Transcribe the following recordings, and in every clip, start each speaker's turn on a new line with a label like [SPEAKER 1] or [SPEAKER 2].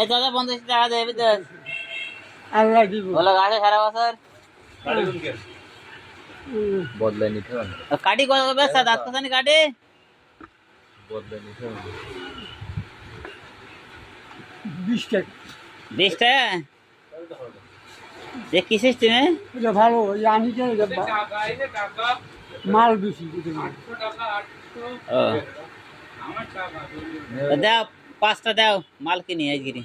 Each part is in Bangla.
[SPEAKER 1] এই দাদা 50 টাকা দেবে তো
[SPEAKER 2] আল্লাহ দিব
[SPEAKER 1] বলো গাছে সারা বছর
[SPEAKER 3] বদলাই নিতে হবে
[SPEAKER 1] কাটি কত বেচা দাঁত কোথানি কাটি
[SPEAKER 3] বদলাই নিতে হবে
[SPEAKER 2] 20 টাকা
[SPEAKER 1] 20 টাকা দেখ কি সিস্টেমে
[SPEAKER 2] এটা ভালো জানি যে মাল বেশি
[SPEAKER 1] দাও 5টা দাও মাল কিনি আজগিরি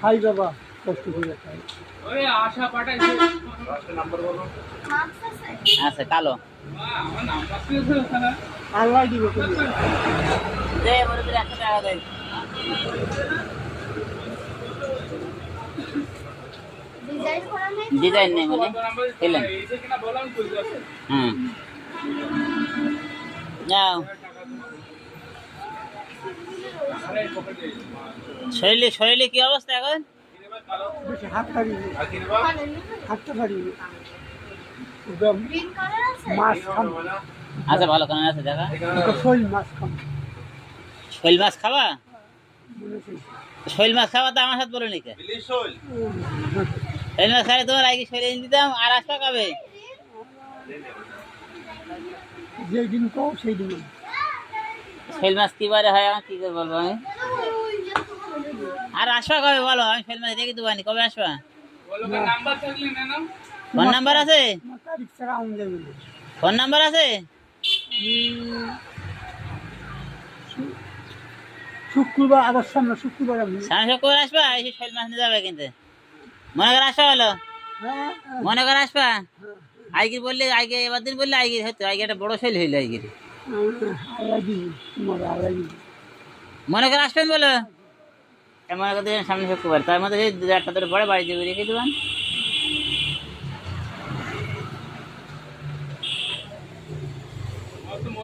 [SPEAKER 2] খাই বাবা কষ্ট করে খাই
[SPEAKER 1] আচ্ছা কালো
[SPEAKER 2] আল্লাহ দিব
[SPEAKER 1] দে বলে 100 টাকা দে ডিজাইন নেই মানে এলেন হুম নাও শৈলী কি অবস্থা এখন
[SPEAKER 2] বেশি হাতটা পারি মাছ খাম
[SPEAKER 1] আচ্ছা ভালো কেন আছে দেখা
[SPEAKER 2] শৈল মাছ খাম
[SPEAKER 1] শৈল মাছ খাবা শৈল মাছ খাবা তো আমার সাথে বলো নাকি শৈল মাছ খাইলে তোমার আগে শৈল এনে দিতাম আর আসবা কবে
[SPEAKER 2] যেদিন কও সেই দিন
[SPEAKER 1] শৈল মাছ কি বারে হয় আমার কি করে বলবো আমি আর আসবা কবে বলো আমি শৈল মাছ দেখে দেবানি কবে আসবা ফোন নাম্বার আছে
[SPEAKER 2] তারিখ ছাড়া আমি যাবো
[SPEAKER 1] ফোন নাম্বার আছে
[SPEAKER 2] শুক্রবার আবার সামনে শুক্রবার আমি
[SPEAKER 1] সামনে শুক্রবার আসবা এসে শৈল মাছ নিয়ে যাবে কিন্তু মনে করে আসবা বলো
[SPEAKER 2] হ্যাঁ
[SPEAKER 1] মনে করে আসবা আইগি বললে আইগে এবার দিন বললে আইগি হতো আইগে একটা বড় শৈল হইলো আইগির
[SPEAKER 2] আল্লাহ দিব তোমার আল্লাহ দিব
[SPEAKER 1] মনে করে আসবেন বলো মনে করতে সামনে শুক্রবার তার মধ্যে 2-1টা ধরে পরে বাড়িতে রেখে দেবেন